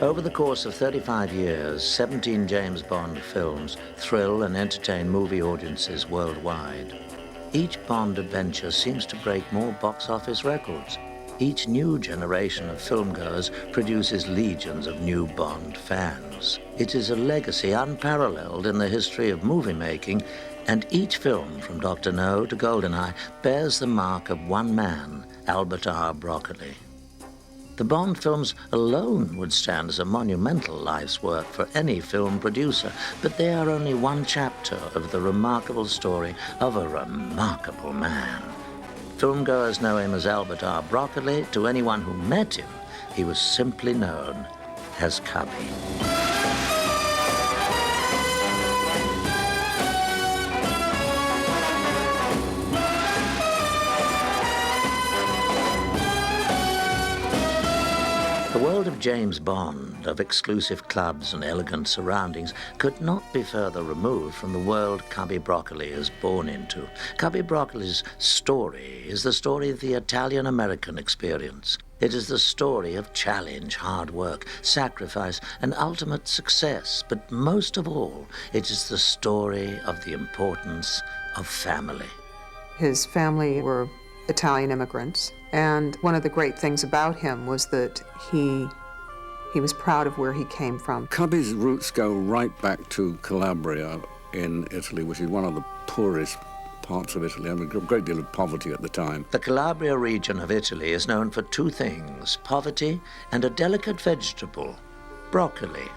Over the course of 35 years, 17 James Bond films thrill and entertain movie audiences worldwide. Each Bond adventure seems to break more box office records. Each new generation of filmgoers produces legions of new Bond fans. It is a legacy unparalleled in the history of movie making, and each film, from Dr. No to GoldenEye, bears the mark of one man, Albert R. Broccoli. The Bond films alone would stand as a monumental life's work for any film producer, but they are only one chapter of the remarkable story of a remarkable man. Filmgoers know him as Albert R. Broccoli. To anyone who met him, he was simply known as Cubby. The world of James Bond, of exclusive clubs and elegant surroundings, could not be further removed from the world Cubby Broccoli is born into. Cubby Broccoli's story is the story of the Italian-American experience. It is the story of challenge, hard work, sacrifice, and ultimate success. But most of all, it is the story of the importance of family. His family were Italian immigrants, and one of the great things about him was that he was proud of where he came from. Cubby's roots go right back to Calabria in Italy, which is one of the poorest parts of Italy, and a great deal of poverty at the time. The Calabria region of Italy is known for two things: poverty and a delicate vegetable, broccoli.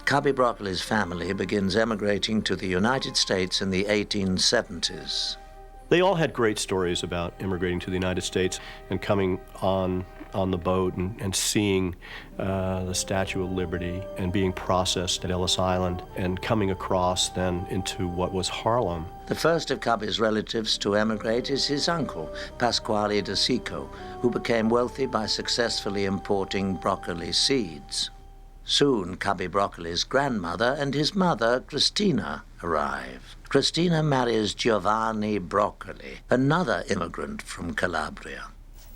Cubby Broccoli's family begins emigrating to the United States in the 1870s. They all had great stories about immigrating to the United States and coming on the boat and seeing the Statue of Liberty and being processed at Ellis Island and coming across then into what was Harlem. The first of Cubby's relatives to emigrate is his uncle, Pasquale De Sico, who became wealthy by successfully importing broccoli seeds. Soon, Cubby Broccoli's grandmother and his mother, Christina, arrive. Christina marries Giovanni Broccoli, another immigrant from Calabria.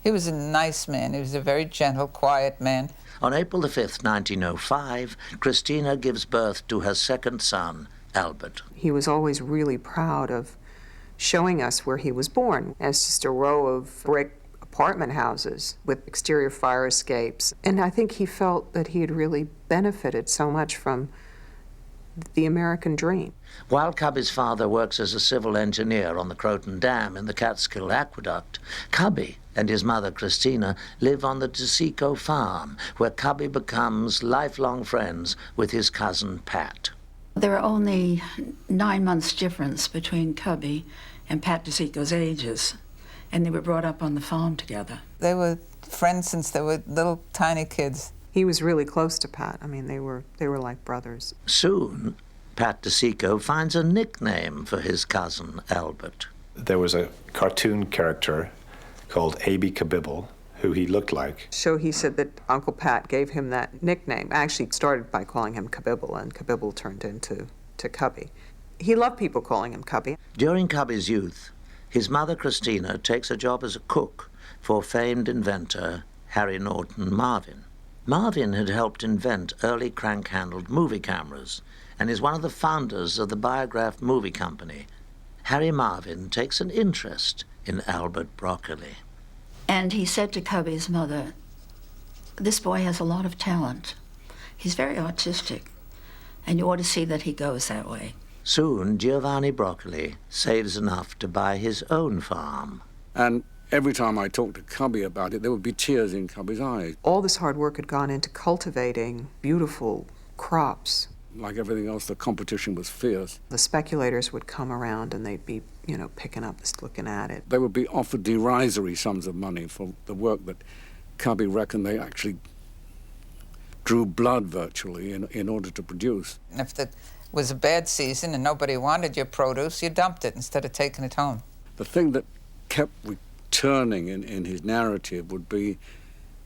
He was a nice man. He was a very gentle, quiet man. On April the 5th, 1905, Christina gives birth to her second son, Albert. He was always really proud of showing us where he was born, as just a row of brick apartment houses with exterior fire escapes. And I think he felt that he had really benefited so much from the American dream. While Cubby's father works as a civil engineer on the Croton Dam in the Catskill Aqueduct, Cubby and his mother Christina live on the De Sico farm, where Cubby becomes lifelong friends with his cousin Pat. There are only 9 months difference between Cubby and Pat De Sico's ages, and they were brought up on the farm together. They were friends since they were little tiny kids. He was really close to Pat. I mean, they were like brothers. Soon, Pat De Sico finds a nickname for his cousin Albert. There was a cartoon character called A.B. Kabibble, who he looked like. So he said that Uncle Pat gave him that nickname. Actually started by calling him Kabibble, and Kabibble turned into Cubby. He loved people calling him Cubby. During Cubby's youth, his mother Christina takes a job as a cook for famed inventor Harry Norton Marvin. Marvin had helped invent early crank-handled movie cameras and is one of the founders of the Biograph Movie Company. Harry Marvin takes an interest in Albert Broccoli. And he said to Cubby's mother, "This boy has a lot of talent. He's very artistic, and you ought to see that he goes that way." Soon, Giovanni Broccoli saves enough to buy his own farm. And every time I talked to Cubby about it, there would be tears in Cubby's eyes. All this hard work had gone into cultivating beautiful crops. Like everything else, the competition was fierce. The speculators would come around and they'd be, picking up this, looking at it. They would be offered derisory sums of money for the work that Cubby reckoned they actually drew blood virtually in order to produce. And if it was a bad season and nobody wanted your produce, you dumped it instead of taking it home. The thing that kept returning in his narrative would be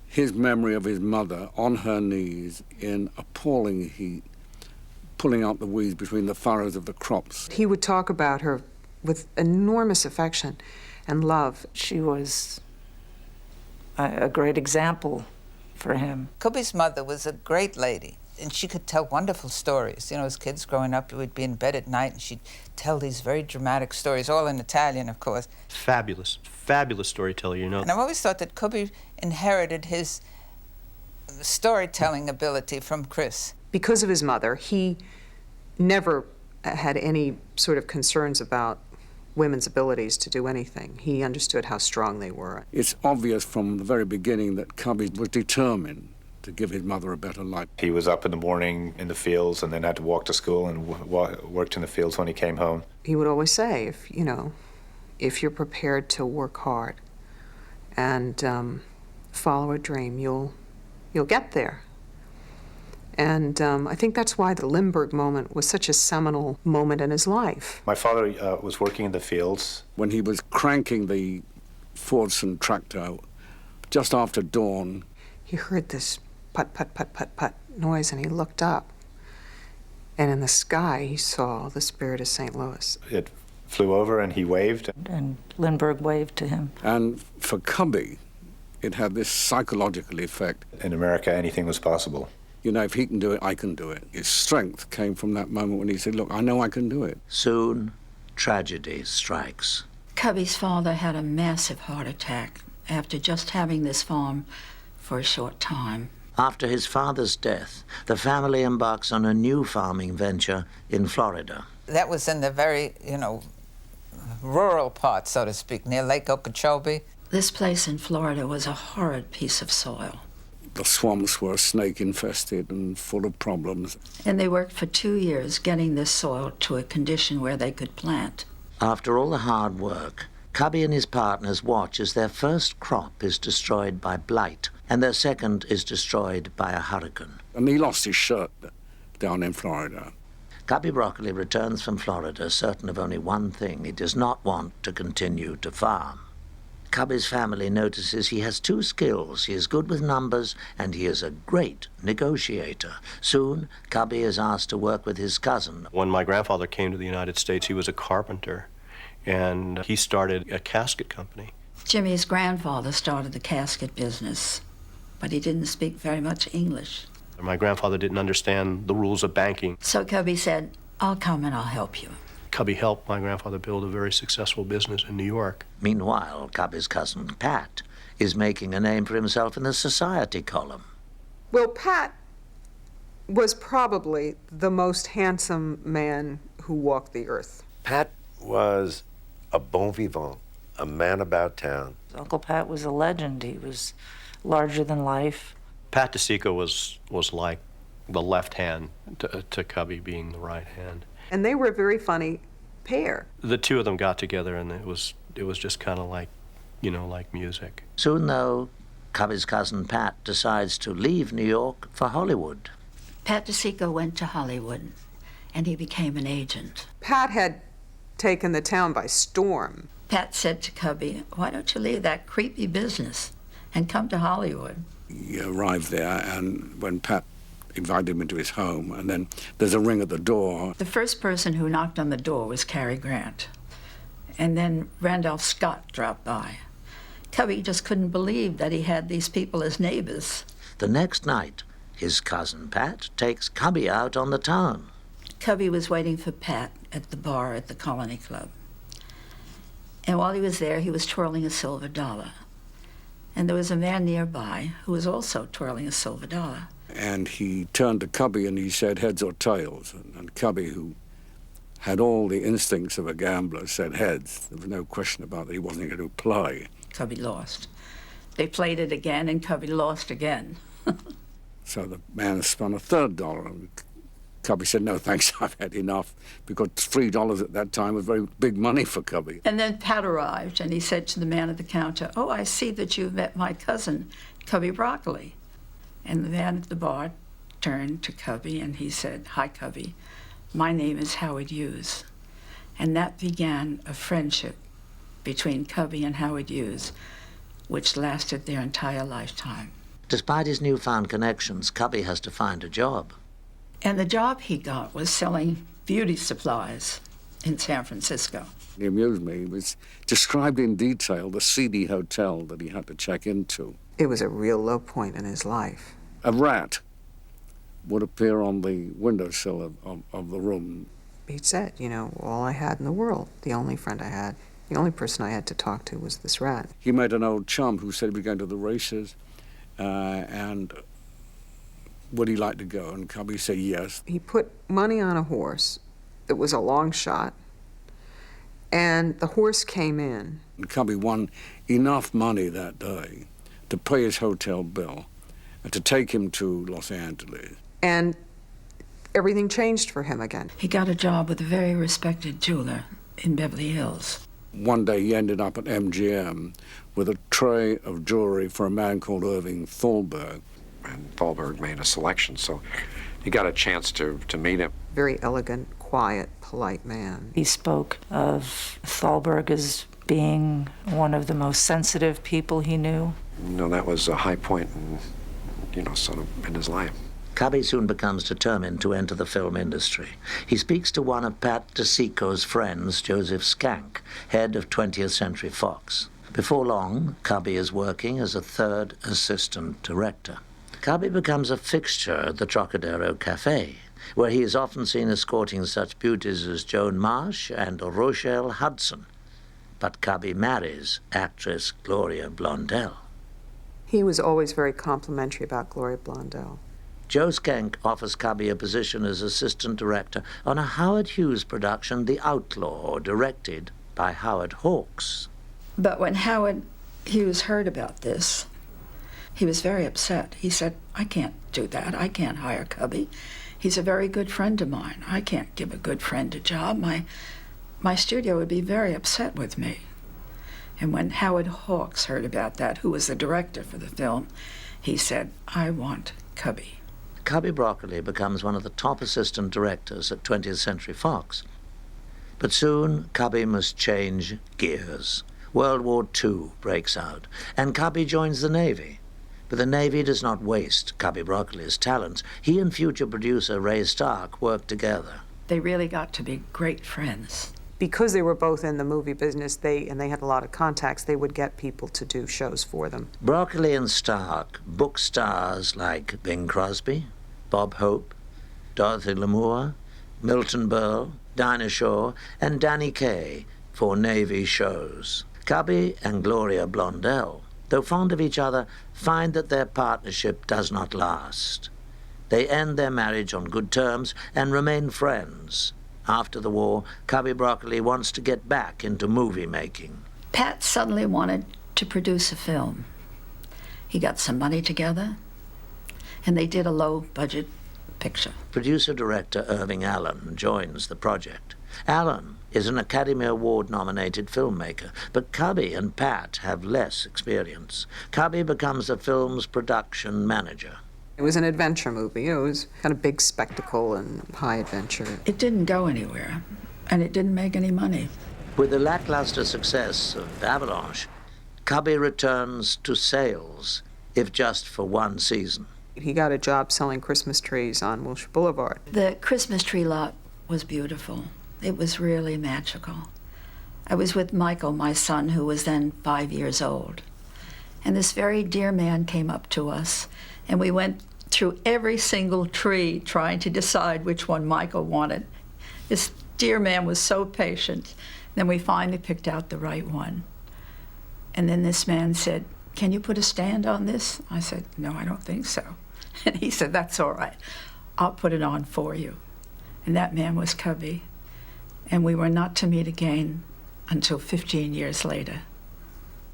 his memory of his mother on her knees in appalling heat, pulling out the weeds between the furrows of the crops. He would talk about her with enormous affection and love. She was a great example for him. Cubby's mother was a great lady, and she could tell wonderful stories. You know, as kids growing up, we'd be in bed at night, and she'd tell these very dramatic stories, all in Italian, of course. Fabulous, fabulous storyteller, you know. And I've always thought that Cubby inherited his storytelling ability from Chris. Because of his mother, he never had any sort of concerns about women's abilities to do anything. He understood how strong they were. It's obvious from the very beginning that Cubby was determined to give his mother a better life. He was up in the morning in the fields and then had to walk to school and worked in the fields when he came home. He would always say, if you're prepared to work hard and follow a dream, you'll get there. And I think that's why the Lindbergh moment was such a seminal moment in his life. My father was working in the fields. When he was cranking the Fordson tractor just after dawn, he heard this put, put, put, put, put noise, and he looked up. And in the sky, he saw the Spirit of St. Louis. It flew over and he waved. And Lindbergh waved to him. And for Cubby, it had this psychological effect. In America, anything was possible. You know, if he can do it, I can do it. His strength came from that moment when he said, look, I know I can do it. Soon, tragedy strikes. Cubby's father had a massive heart attack after just having this farm for a short time. After his father's death, the family embarks on a new farming venture in Florida. That was in the very, rural part, so to speak, near Lake Okeechobee. This place in Florida was a horrid piece of soil. The swamps were snake-infested and full of problems. And they worked for 2 years getting this soil to a condition where they could plant. After all the hard work, Cubby and his partners watch as their first crop is destroyed by blight, and their second is destroyed by a hurricane. And he lost his shirt down in Florida. Cubby Broccoli returns from Florida certain of only one thing: he does not want to continue to farm. Cubby's family notices he has two skills. He is good with numbers, and he is a great negotiator. Soon, Cubby is asked to work with his cousin. When my grandfather came to the United States, he was a carpenter, and he started a casket company. Jimmy's grandfather started the casket business, but he didn't speak very much English. My grandfather didn't understand the rules of banking. So Cubby said, I'll come and I'll help you. Cubby helped my grandfather build a very successful business in New York. Meanwhile, Cubby's cousin, Pat, is making a name for himself in the society column. Well, Pat was probably the most handsome man who walked the earth. Pat was a bon vivant, a man about town. Uncle Pat was a legend. He was larger than life. Pat DeSico was like the left hand to Cubby being the right hand. And they were a very funny pair. The two of them got together, and it was just kind of like, like music. Soon, though, Cubby's cousin Pat decides to leave New York for Hollywood. Pat DeSico went to Hollywood, and he became an agent. Pat had taken the town by storm. Pat said to Cubby, why don't you leave that creepy business and come to Hollywood? He arrived there, and when Pat invited him into his home, and then there's a ring at the door. The first person who knocked on the door was Cary Grant. And then Randolph Scott dropped by. Cubby just couldn't believe that he had these people as neighbors. The next night, his cousin Pat takes Cubby out on the town. Cubby was waiting for Pat at the bar at the Colony Club. And while he was there, he was twirling a silver dollar. And there was a man nearby who was also twirling a silver dollar. And he turned to Cubby and he said, heads or tails? And Cubby, who had all the instincts of a gambler, said heads. There was no question about that. He wasn't going to play. Cubby lost. They played it again, and Cubby lost again. So the man spun a third dollar, and Cubby said, no, thanks, I've had enough, because $3 at that time was very big money for Cubby. And then Pat arrived, and he said to the man at the counter, oh, I see that you've met my cousin, Cubby Broccoli. And the man at the bar turned to Cubby, and he said, hi, Cubby, my name is Howard Hughes. And that began a friendship between Cubby and Howard Hughes, which lasted their entire lifetime. Despite his newfound connections, Cubby has to find a job. And the job he got was selling beauty supplies in San Francisco. He amused me. He was described in detail the seedy hotel that he had to check into. It was a real low point in his life. A rat would appear on the windowsill of the room. He said, you know, all I had in the world, the only friend I had, the only person I had to talk to was this rat. He met an old chum who said he was going to the races, and would he like to go? And Cubby said yes. He put money on a horse. It was a long shot. And the horse came in. And Cubby won enough money that day to pay his hotel bill and to take him to Los Angeles. And everything changed for him again. He got a job with a very respected jeweler in Beverly Hills. One day he ended up at MGM with a tray of jewelry for a man called Irving Thalberg. And Thalberg made a selection, so he got a chance to meet him. Very elegant, quiet, polite man. He spoke of Thalberg as being one of the most sensitive people he knew. You know, that was a high point sort of in his life. Cubby soon becomes determined to enter the film industry. He speaks to one of Pat DeSico's friends, Joseph Skank, head of 20th Century Fox. Before long, Cubby is working as a third assistant director. Cubby becomes a fixture at the Trocadero Cafe, where he is often seen escorting such beauties as Joan Marsh and Rochelle Hudson. But Cubby marries actress Gloria Blondell. He was always very complimentary about Gloria Blondell. Joe Skank offers Cubby a position as assistant director on a Howard Hughes production, The Outlaw, directed by Howard Hawks. But when Howard Hughes heard about this, he was very upset. He said, I can't do that. I can't hire Cubby. He's a very good friend of mine. I can't give a good friend a job. My studio would be very upset with me. And when Howard Hawks heard about that, who was the director for the film, he said, I want Cubby. Cubby Broccoli becomes one of the top assistant directors at 20th Century Fox. But soon, Cubby must change gears. World War II breaks out, and Cubby joins the Navy. But the Navy does not waste Cubby Broccoli's talents. He and future producer Ray Stark work together. They really got to be great friends. Because they were both in the movie business, they had a lot of contacts, they would get people to do shows for them. Broccoli and Stark book stars like Bing Crosby, Bob Hope, Dorothy Lamour, Milton Berle, Dinah Shore, and Danny Kaye for Navy shows. Cubby and Gloria Blondell, though fond of each other, find that their partnership does not last. They end their marriage on good terms and remain friends. After the war, Cubby Broccoli wants to get back into movie making. Pat suddenly wanted to produce a film. He got some money together, and they did a low-budget picture. Producer-director Irving Allen joins the project. Allen is an Academy Award-nominated filmmaker, but Cubby and Pat have less experience. Cubby becomes the film's production manager. It was an adventure movie. It was kind of big spectacle and high adventure. It didn't go anywhere, and it didn't make any money. With the lackluster success of Avalanche, Cubby returns to sales, if just for one season. He got a job selling Christmas trees on Wilshire Boulevard. The Christmas tree lot was beautiful. It was really magical. I was with Michael, my son, who was then 5 years old. And this very dear man came up to us, and we went through every single tree trying to decide which one Michael wanted. This dear man was so patient. Then we finally picked out the right one. And then this man said, can you put a stand on this? I said, no, I don't think so. And he said, that's all right. I'll put it on for you. And that man was Cubby. And we were not to meet again until 15 years later.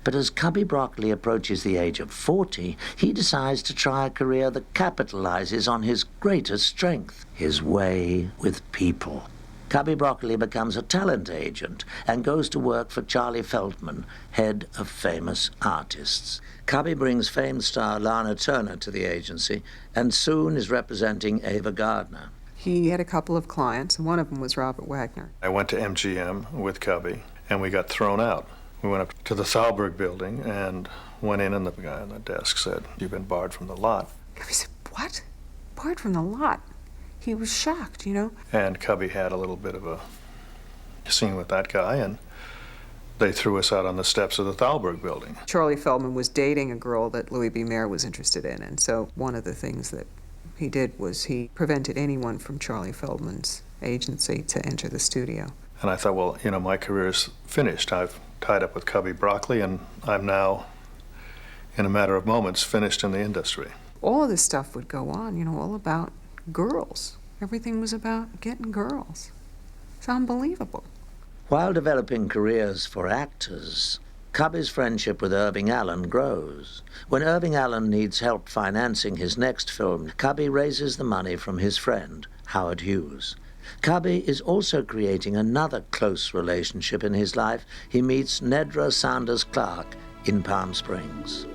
But as Cubby Broccoli approaches the age of 40, he decides to try a career that capitalizes on his greatest strength, his way with people. Cubby Broccoli becomes a talent agent and goes to work for Charlie Feldman, head of Famous Artists. Cubby brings famed star Lana Turner to the agency and soon is representing Ava Gardner. He had a couple of clients, and one of them was Robert Wagner. I went to MGM with Cubby, and we got thrown out. We went up to the Thalberg building and went in, and the guy on the desk said, you've been barred from the lot. Cubby said, what? Barred from the lot? He was shocked, you know. And Cubby had a little bit of a scene with that guy, and they threw us out on the steps of the Thalberg building. Charlie Feldman was dating a girl that Louis B. Mayer was interested in, and so one of the things that he did was he prevented anyone from Charlie Feldman's agency to enter the studio. And I thought, well, you know, my career is finished. I've tied up with Cubby Broccoli, and I'm now, in a matter of moments, finished in the industry. All of this stuff would go on, you know, all about girls. Everything was about getting girls. It's unbelievable. While developing careers for actors, Cubby's friendship with Irving Allen grows. When Irving Allen needs help financing his next film, Cubby raises the money from his friend, Howard Hughes. Cubby is also creating another close relationship in his life. He meets Nedra Sanders Clark in Palm Springs.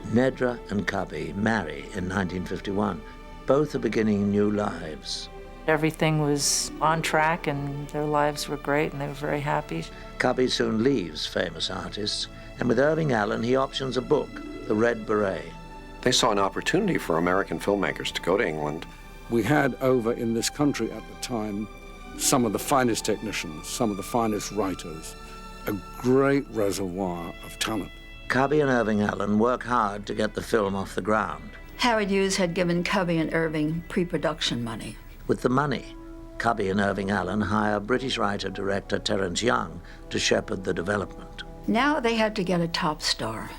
Nedra and Cubby marry in 1951. Both are beginning new lives. Everything was on track and their lives were great and they were very happy. Cubby soon leaves famous artists, and with Irving Allen, he options a book, The Red Beret. They saw an opportunity for American filmmakers to go to England. We had over in this country at the time some of the finest technicians, some of the finest writers, a great reservoir of talent. Cubby and Irving Allen work hard to get the film off the ground. Howard Hughes had given Cubby and Irving pre-production money. With the money, Cubby and Irving Allen hire British writer-director Terence Young to shepherd the development. Now they had to get a top star.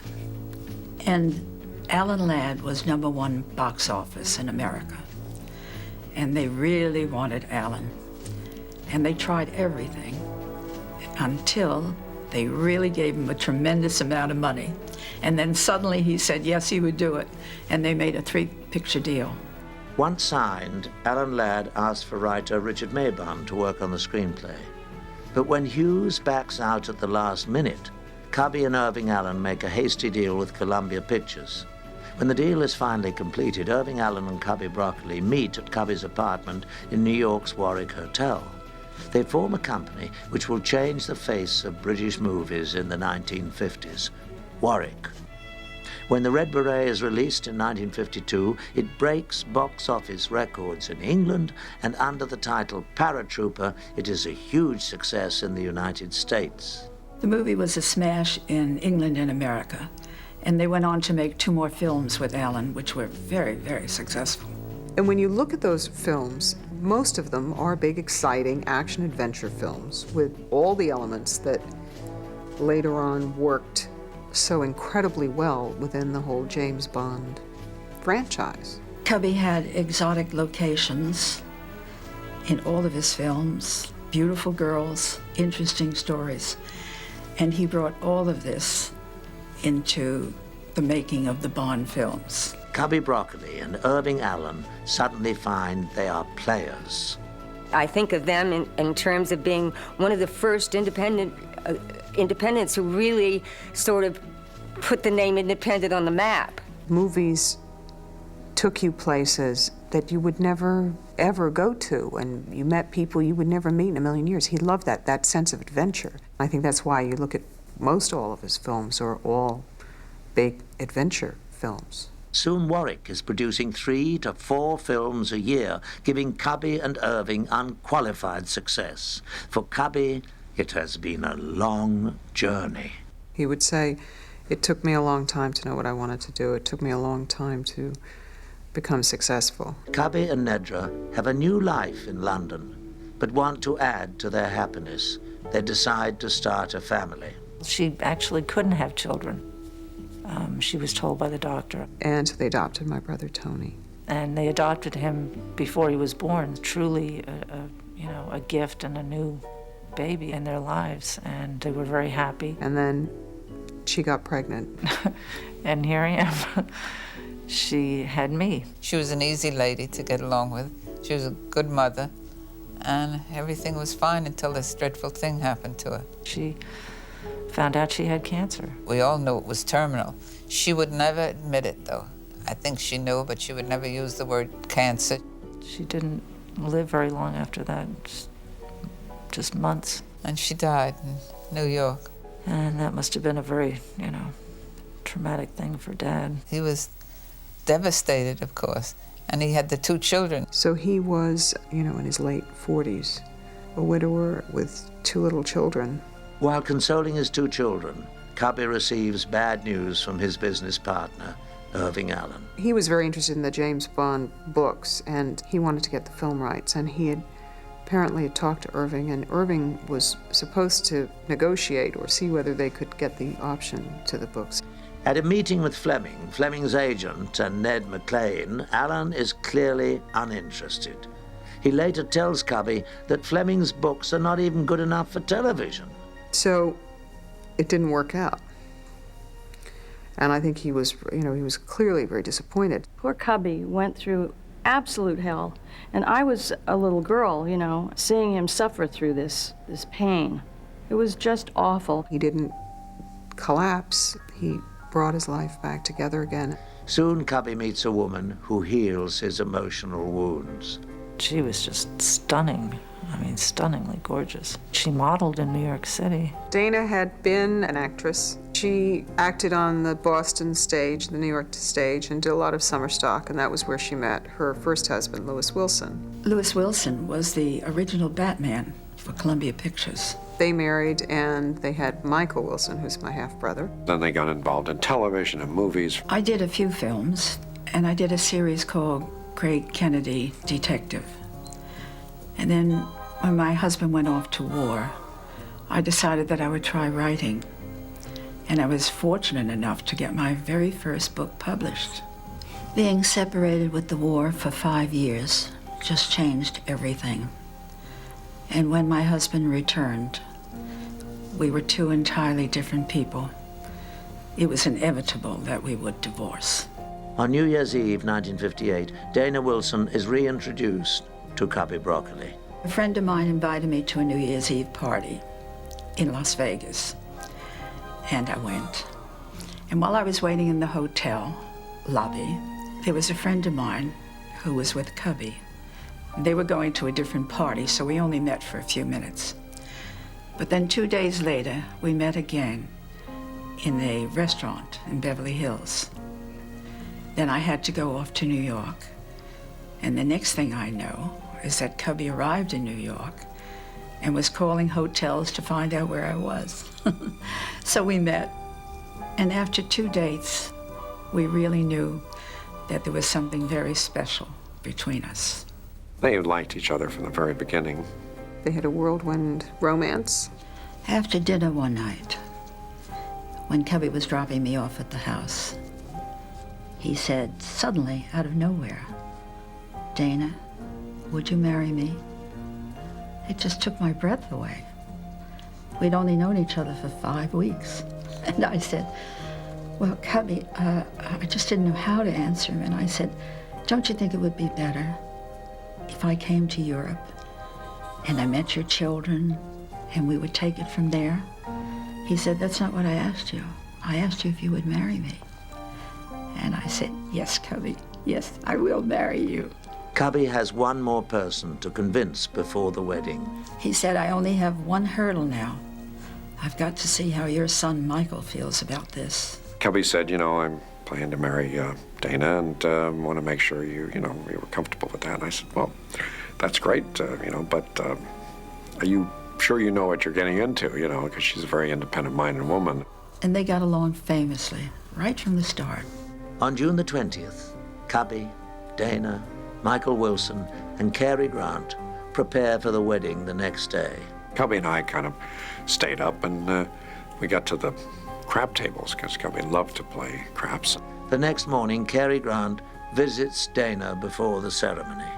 And Alan Ladd was #1 box office in America. And they really wanted Alan. And they tried everything until they really gave him a tremendous amount of money. And then suddenly he said yes, he would do it. And they made a 3-picture deal. Once signed, Alan Ladd asked for writer Richard Maybaum to work on the screenplay. But when Hughes backs out at the last minute, Cubby and Irving Allen make a hasty deal with Columbia Pictures. When the deal is finally completed, Irving Allen and Cubby Broccoli meet at Cubby's apartment in New York's Warwick Hotel. They form a company which will change the face of British movies in the 1950s, Warwick. When The Red Beret is released in 1952, it breaks box office records in England, and under the title Paratrooper, it is a huge success in the United States. The movie was a smash in England and America, and they went on to make 2 more films with Alan, which were very, very successful. And when you look at those films, most of them are big, exciting action-adventure films with all the elements that later on worked so incredibly well within the whole James Bond franchise. Cubby had exotic locations in all of his films, beautiful girls, interesting stories, and he brought all of this into the making of the Bond films. Cubby Broccoli and Irving Allen suddenly find they are players. I think of them in terms of being one of the first independents who really sort of put the name independent on the map. Movies took you places that you would never, ever go to, and you met people you would never meet in a million years. He loved that sense of adventure. I think that's why you look at most all of his films are all big adventure films. Soon Warwick is producing 3 to 4 films a year, giving Cubby and Irving unqualified success. For Cubby, it has been a long journey. He would say, it took me a long time to know what I wanted to do. It took me a long time to become successful. Cubby and Nedra have a new life in London, but want to add to their happiness. They decide to start a family. She actually couldn't have children. She was told by the doctor. And so they adopted my brother Tony. And they adopted him before he was born. Truly a gift and a new baby in their lives, and they were very happy. And then she got pregnant. And here I am. She had me. She was an easy lady to get along with. She was a good mother, and everything was fine until this dreadful thing happened to her. She found out she had cancer. We all knew it was terminal. She would never admit it, though. I think she knew, but she would never use the word cancer. She didn't live very long after that, just months. And she died in New York. And that must have been a very, traumatic thing for Dad. He was devastated, of course, and he had the 2 children. So he was, in his late 40s, a widower with 2 little children. While consoling his two children, Cubby receives bad news from his business partner, Irving Allen. He was very interested in the James Bond books, and he wanted to get the film rights, and he had apparently talked to Irving, and Irving was supposed to negotiate or see whether they could get the option to the books. At a meeting with Fleming, Fleming's agent, and Ned McLean, Allen is clearly uninterested. He later tells Cubby that Fleming's books are not even good enough for television. So it didn't work out. And I think he was, he was clearly very disappointed. Poor Cubby went through absolute hell. And I was a little girl, seeing him suffer through this pain. It was just awful. He didn't collapse. He brought his life back together again. Soon Cubby meets a woman who heals his emotional wounds. She was just stunning. Stunningly gorgeous. She modeled in New York City. Dana had been an actress. She acted on the Boston stage, the New York stage, and did a lot of summer stock, and that was where she met her first husband, Lewis Wilson. Lewis Wilson was the original Batman for Columbia Pictures. They married, and they had Michael Wilson, who's my half-brother. Then they got involved in television and movies. I did a few films, and I did a series called Craig Kennedy Detective. And then when my husband went off to war, I decided that I would try writing. And I was fortunate enough to get my very first book published. Being separated with the war for 5 years just changed everything. And when my husband returned, we were two entirely different people. It was inevitable that we would divorce. On New Year's Eve, 1958, Dana Wilson is reintroduced to Cubby Broccoli. A friend of mine invited me to a New Year's Eve party in Las Vegas, and I went. And while I was waiting in the hotel lobby, there was a friend of mine who was with Cubby. They were going to a different party, so we only met for a few minutes. But then 2 days later, we met again in a restaurant in Beverly Hills. Then I had to go off to New York. And the next thing I know is that Cubby arrived in New York and was calling hotels to find out where I was. So we met. And after 2 dates, we really knew that there was something very special between us. They liked each other from the very beginning. They had a whirlwind romance. After dinner one night, when Cubby was dropping me off at the house, he said, suddenly, out of nowhere, "Dana, would you marry me?" It just took my breath away. We'd only known each other for 5 weeks. And I said, well, Cubby, I just didn't know how to answer him. And I said, don't you think it would be better if I came to Europe and I met your children and we would take it from there? He said, that's not what I asked you. I asked you if you would marry me. And I said, yes, Cubby, yes, I will marry you. Cubby has one more person to convince before the wedding. He said, I only have one hurdle now. I've got to see how your son Michael feels about this. Cubby said, I'm planning to marry Dana and want to make sure you were comfortable with that. And I said, well, that's great, but are you sure you know what you're getting into, because she's a very independent-minded woman. And they got along famously, right from the start. On June the 20th, Cubby, Dana, Michael Wilson, and Cary Grant prepare for the wedding the next day. Cubby and I kind of stayed up, and we got to the crap tables, because Cubby loved to play craps. The next morning, Cary Grant visits Dana before the ceremony.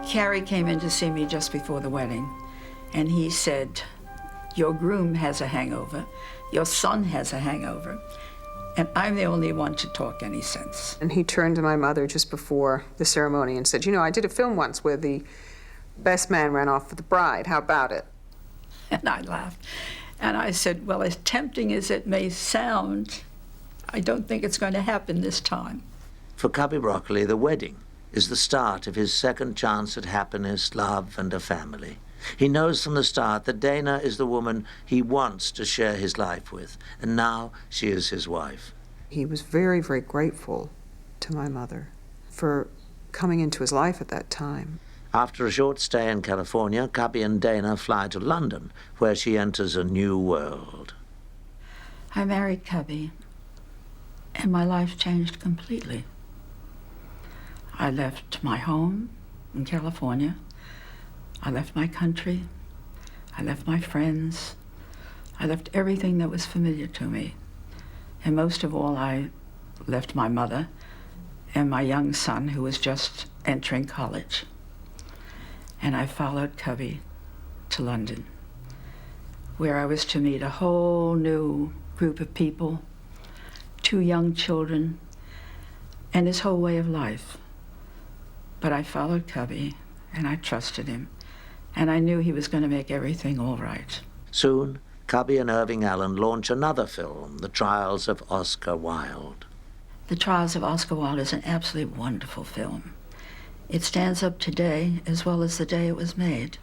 Cary came in to see me just before the wedding, and he said, your groom has a hangover, your son has a hangover, and I'm the only one to talk any sense. And he turned to my mother just before the ceremony and said, I did a film once where the best man ran off with the bride. How about it? And I laughed. And I said, well, as tempting as it may sound, I don't think it's going to happen this time. For Cubby Broccoli, the wedding is the start of his second chance at happiness, love, and a family. He knows from the start that Dana is the woman he wants to share his life with, and now she is his wife. He was very, very grateful to my mother for coming into his life at that time. After a short stay in California, Cubby and Dana fly to London, where she enters a new world. I married Cubby, and my life changed completely. I left my home in California. I left my country. I left my friends. I left everything that was familiar to me. And most of all, I left my mother and my young son, who was just entering college. And I followed Cubby to London, where I was to meet a whole new group of people, 2 young children, and his whole way of life. But I followed Cubby, and I trusted him, and I knew he was going to make everything all right. Soon, Cubby and Irving Allen launch another film, The Trials of Oscar Wilde. The Trials of Oscar Wilde is an absolutely wonderful film. It stands up today as well as the day it was made.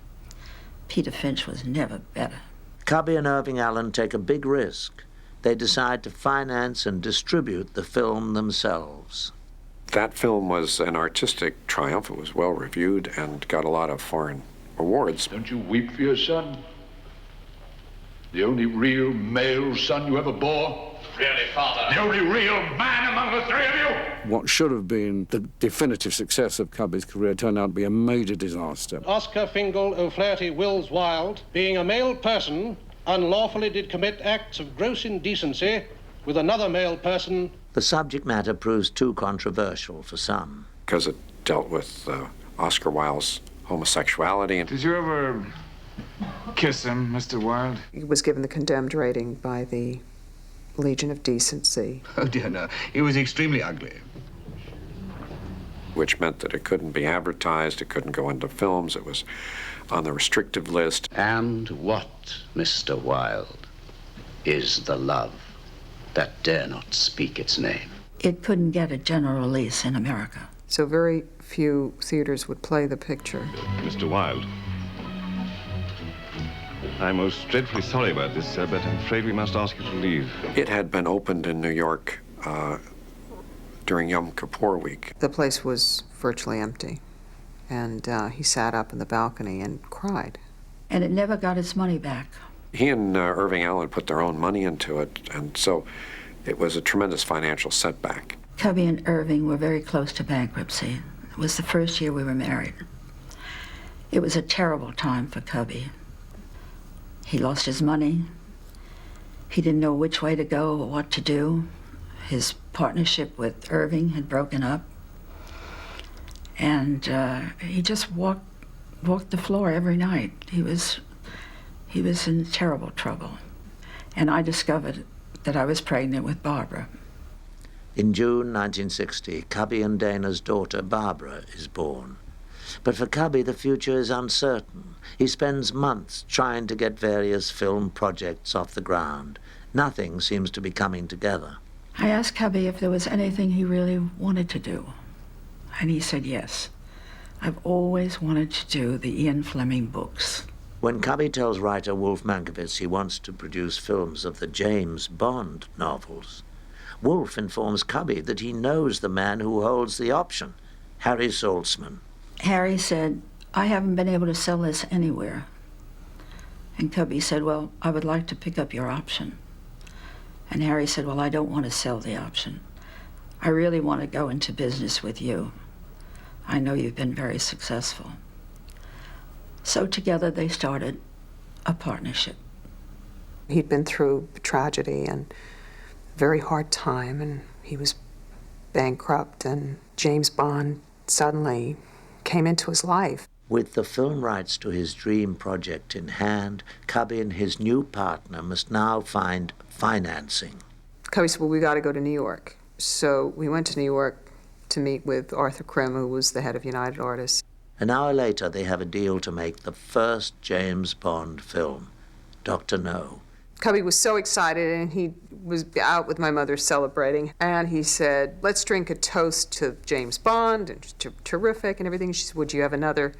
Peter Finch was never better. Cubby and Irving Allen take a big risk. They decide to finance and distribute the film themselves. That film was an artistic triumph. It was well reviewed and got a lot of foreign awards. Don't you weep for your son? The only real male son you ever bore? Really, Father? The only real man among the 3 of you? What should have been the definitive success of Cubby's career turned out to be a major disaster. Oscar Fingal O'Flaherty Wills Wilde, being a male person, unlawfully did commit acts of gross indecency with another male person. The subject matter proves too controversial for some. Because it dealt with Oscar Wilde's homosexuality. Did you ever kiss him, Mr. Wilde? He was given the condemned rating by the Legion of Decency. Oh dear, no. He was extremely ugly. Which meant that it couldn't be advertised, it couldn't go into films, it was on the restrictive list. And what, Mr. Wilde, is the love that dare not speak its name? It couldn't get a general release in America. So very few theaters would play the picture. Mr. Wilde, I'm most dreadfully sorry about this, sir, but I'm afraid we must ask you to leave. It had been opened in New York during Yom Kippur week. The place was virtually empty, and he sat up in the balcony and cried. And it never got its money back. He and Irving Allen put their own money into it, and so it was a tremendous financial setback. Cubby and Irving were very close to bankruptcy. It was the first year we were married. It was a terrible time for Cubby. He lost his money. He didn't know which way to go or what to do. His partnership with Irving had broken up. And he just walked the floor every night. He was in terrible trouble. And I discovered that I was pregnant with Barbara. In June 1960, Cubby and Dana's daughter, Barbara, is born. But for Cubby, the future is uncertain. He spends months trying to get various film projects off the ground. Nothing seems to be coming together. I asked Cubby if there was anything he really wanted to do. And he said yes. I've always wanted to do the Ian Fleming books. When Cubby tells writer Wolf Mankiewicz he wants to produce films of the James Bond novels, Wolf informs Cubby that he knows the man who holds the option, Harry Saltzman. Harry said, I haven't been able to sell this anywhere. And Cubby said, well, I would like to pick up your option. And Harry said, well, I don't want to sell the option. I really want to go into business with you. I know you've been very successful. So together they started a partnership. He'd been through tragedy and a very hard time, and he was bankrupt, and James Bond suddenly came into his life. With the film rights to his dream project in hand, Cubby and his new partner must now find financing. Cubby said, well, we got to go to New York. So we went to New York to meet with Arthur Krim, who was the head of United Artists. An hour later, they have a deal to make the first James Bond film, Dr. No. Cubby was so excited, and he was out with my mother celebrating, and he said, let's drink a toast to James Bond, and terrific and everything. She said, would you have another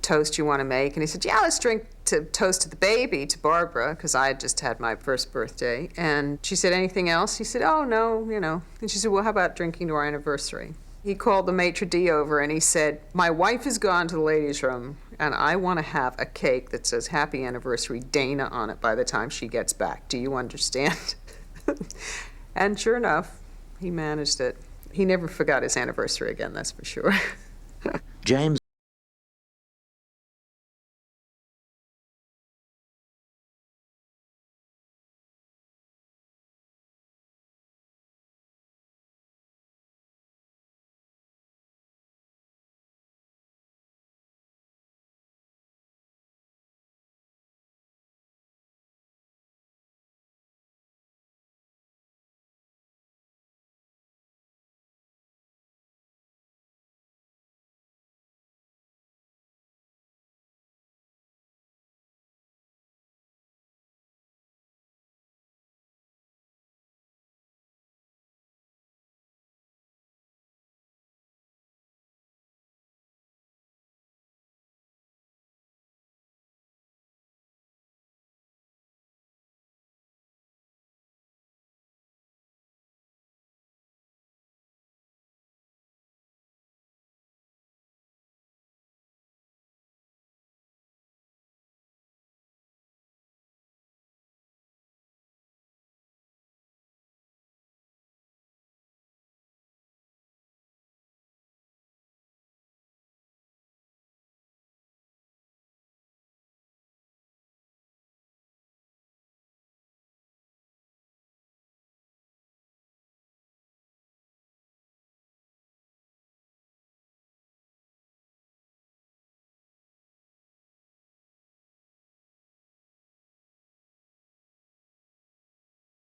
toast you want to make? And he said, yeah, let's drink to toast to the baby, to Barbara, because I had just had my first birthday. And she said, anything else? He said, oh, no, you know. And she said, well, how about drinking to our anniversary? He called the maitre d' over and he said, "My wife has gone to the ladies' room and I want to have a cake that says Happy Anniversary Dana on it by the time she gets back. Do you understand?" And sure enough, he managed it. He never forgot his anniversary again, that's for sure. James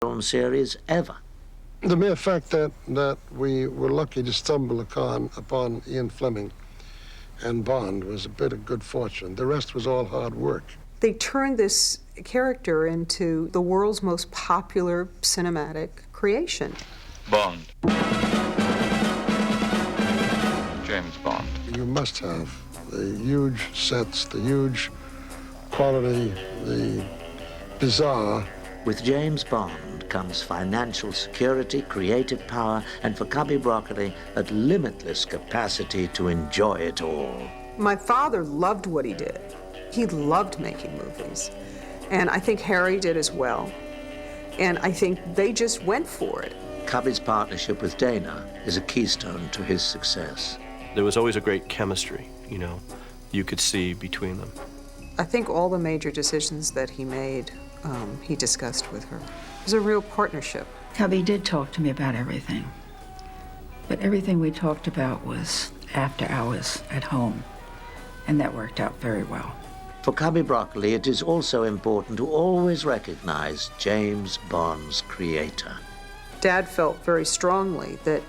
film series ever. The mere fact that we were lucky to stumble upon Ian Fleming and Bond was a bit of good fortune. The rest was all hard work. They turned this character into the world's most popular cinematic creation. Bond. James Bond. You must have the huge sets, the huge quality, the bizarre. With James Bond comes financial security, creative power, and for Cubby Broccoli, a limitless capacity to enjoy it all. My father loved what he did. He loved making movies. And I think Harry did as well. And I think they just went for it. Cubby's partnership with Dana is a keystone to his success. There was always a great chemistry, you know, you could see between them. I think all the major decisions that he made, he discussed with her. It was a real partnership. Cubby did talk to me about everything, but everything we talked about was after hours at home, and that worked out very well. For Cubby Broccoli, it is also important to always recognize James Bond's creator. Dad felt very strongly that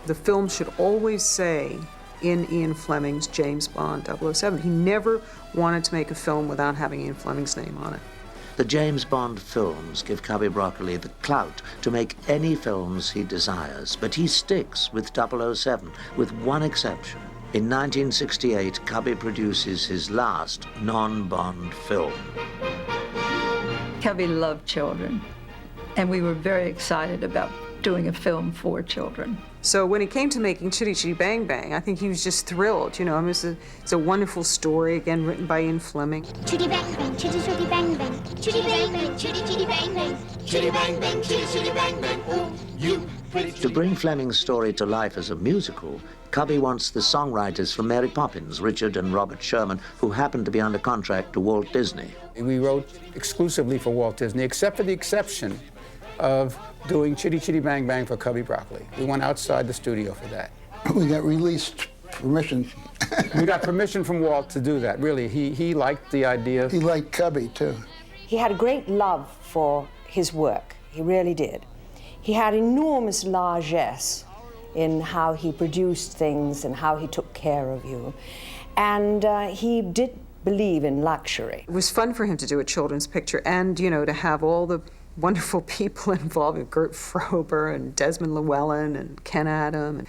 the film should always say in Ian Fleming's James Bond 007. He never wanted to make a film without having Ian Fleming's name on it. The James Bond films give Cubby Broccoli the clout to make any films he desires, but he sticks with 007, with one exception. In 1968, Cubby produces his last non-Bond film. Cubby loved children, and we were very excited about doing a film for children. So when it came to making Chitty Chitty Bang Bang, I think he was just thrilled. You know, I mean, it's a wonderful story, again, written by Ian Fleming. Chitty bang bang, chitty chitty bang bang, chitty bang bang, chitty chitty bang bang, chitty bang bang, chitty chitty bang bang. Oh, you pretty. To bring Fleming's story to life as a musical, Cubby wants the songwriters from Mary Poppins, Richard and Robert Sherman, who happened to be under contract to Walt Disney. We wrote exclusively for Walt Disney, except for the exception of doing Chitty Chitty Bang Bang for Cubby Broccoli. We went outside the studio for that. We got released permission. We got permission from Walt to do that, really. He liked the idea. He liked Cubby, too. He had a great love for his work. He really did. He had enormous largesse in how he produced things and how he took care of you. And he did believe in luxury. It was fun for him to do a children's picture and, you know, to have all the wonderful people involved, with Gert Frober and Desmond Llewellyn and Ken Adam, and,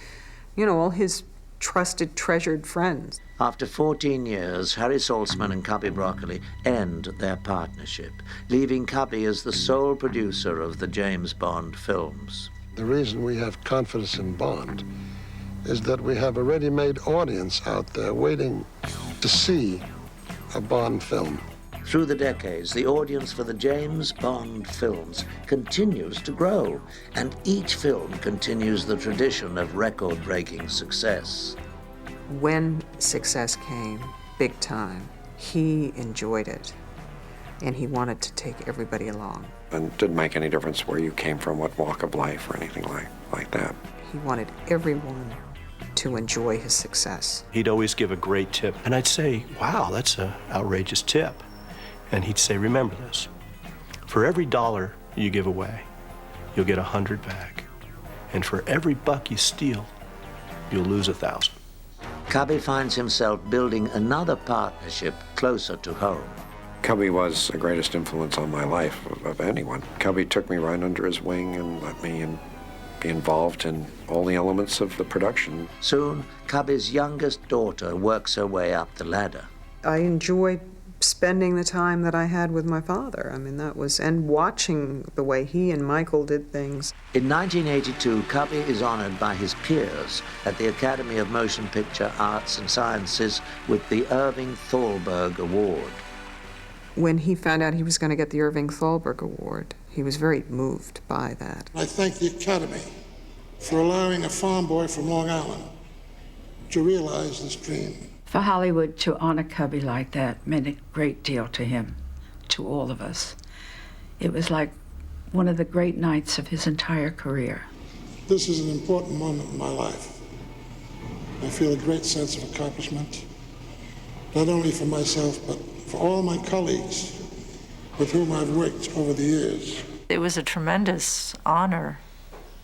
you know, all his trusted, treasured friends. After 14 years, Harry Saltzman and Cubby Broccoli end their partnership, leaving Cubby as the sole producer of the James Bond films. The reason we have confidence in Bond is that we have a ready-made audience out there waiting to see a Bond film. Through the decades, the audience for the James Bond films continues to grow, and each film continues the tradition of record-breaking success. When success came, big time, he enjoyed it, and he wanted to take everybody along. And it didn't make any difference where you came from, what walk of life, or anything like that. He wanted everyone to enjoy his success. He'd always give a great tip, and I'd say, wow, that's an outrageous tip. And he'd say, remember this, for every $1 you give away, you'll get 100 back. And for every $1 you steal, you'll lose 1,000. Cubby finds himself building another partnership closer to home. Cubby was the greatest influence on my life of anyone. Cubby took me right under his wing and let me be involved in all the elements of the production. Soon, Cubby's youngest daughter works her way up the ladder. I enjoyed spending the time that I had with my father. I mean, and watching the way he and Michael did things. In 1982, Cubby is honored by his peers at the Academy of Motion Picture Arts and Sciences with the Irving Thalberg Award. When he found out he was going to get the Irving Thalberg Award, he was very moved by that. I thank the Academy for allowing a farm boy from Long Island to realize this dream. For Hollywood to honor Cubby like that meant a great deal to him, to all of us. It was like one of the great nights of his entire career. This is an important moment in my life. I feel a great sense of accomplishment, not only for myself, but for all my colleagues with whom I've worked over the years. It was a tremendous honor,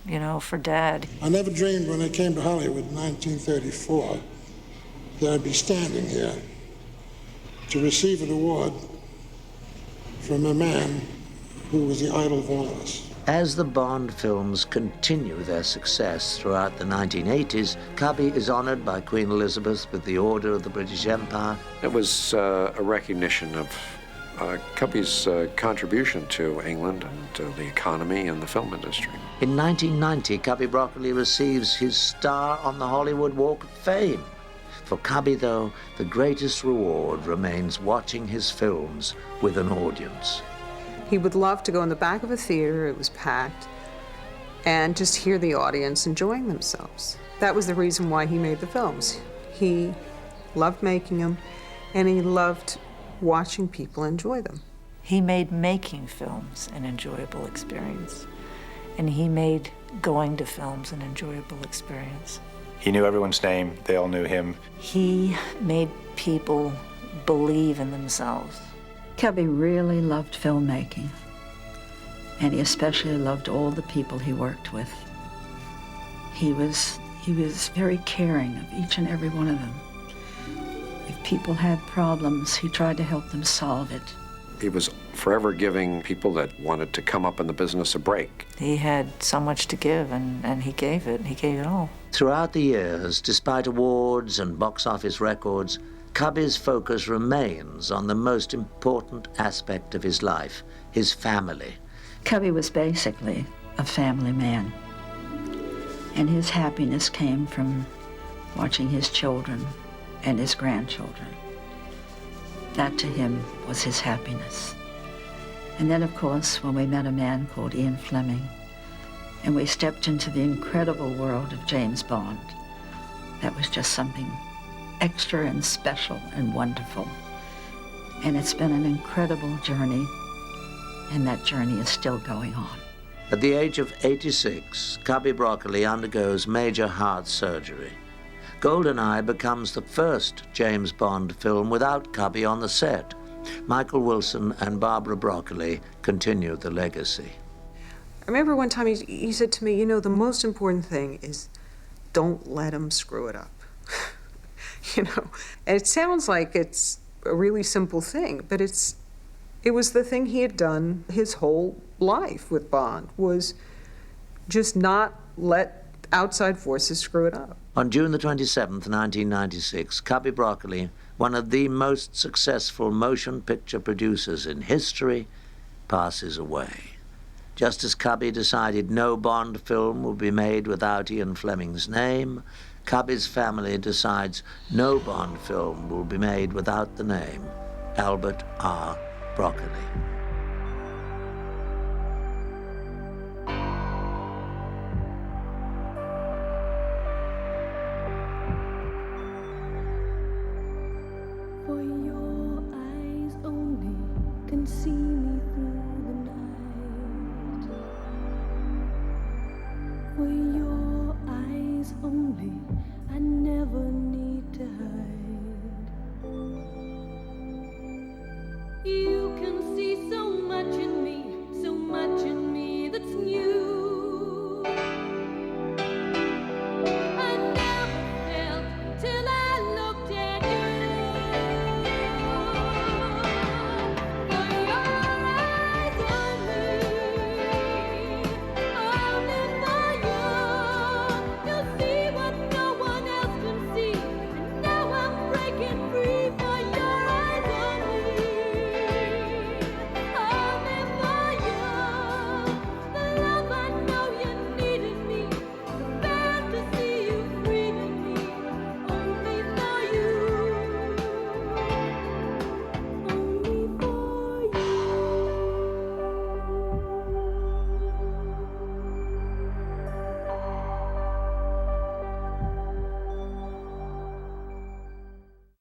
you know, for Dad. I never dreamed when I came to Hollywood in 1934 that I'd be standing here to receive an award from a man who was the idol of all of us. As the Bond films continue their success throughout the 1980s, Cubby is honored by Queen Elizabeth with the Order of the British Empire. It was a recognition of Cubby's contribution to England and to the economy and the film industry. In 1990, Cubby Broccoli receives his star on the Hollywood Walk of Fame. For Cubby, though, the greatest reward remains watching his films with an audience. He would love to go in the back of a theater, it was packed, and just hear the audience enjoying themselves. That was the reason why he made the films. He loved making them, and he loved watching people enjoy them. He made making films an enjoyable experience, and he made going to films an enjoyable experience. He knew everyone's name, they all knew him. He made people believe in themselves. Cubby really loved filmmaking, and he especially loved all the people he worked with. He was very caring of each and every one of them. If people had problems, he tried to help them solve it. He was forever giving people that wanted to come up in the business a break. He had so much to give, and he gave it. He gave it all. Throughout the years, despite awards and box office records, Cubby's focus remains on the most important aspect of his life, his family. Cubby was basically a family man, and his happiness came from watching his children and his grandchildren. That to him was his happiness. And then, of course, when we met a man called Ian Fleming, and we stepped into the incredible world of James Bond, that was just something extra and special and wonderful. And it's been an incredible journey, and that journey is still going on. At the age of 86, Cubby Broccoli undergoes major heart surgery. GoldenEye becomes the first James Bond film without Cubby on the set. Michael Wilson and Barbara Broccoli continue the legacy. I remember one time he said to me, you know, the most important thing is don't let him screw it up. You know, and it sounds like it's a really simple thing, but it was the thing he had done his whole life with Bond, was just not let outside forces screw it up. On June the 27th, 1996, Cubby Broccoli, one of the most successful motion picture producers in history, passes away. Just as Cubby decided no Bond film would be made without Ian Fleming's name, Cubby's family decides no Bond film will be made without the name Albert R. Broccoli. For your eyes only can see me through the night. For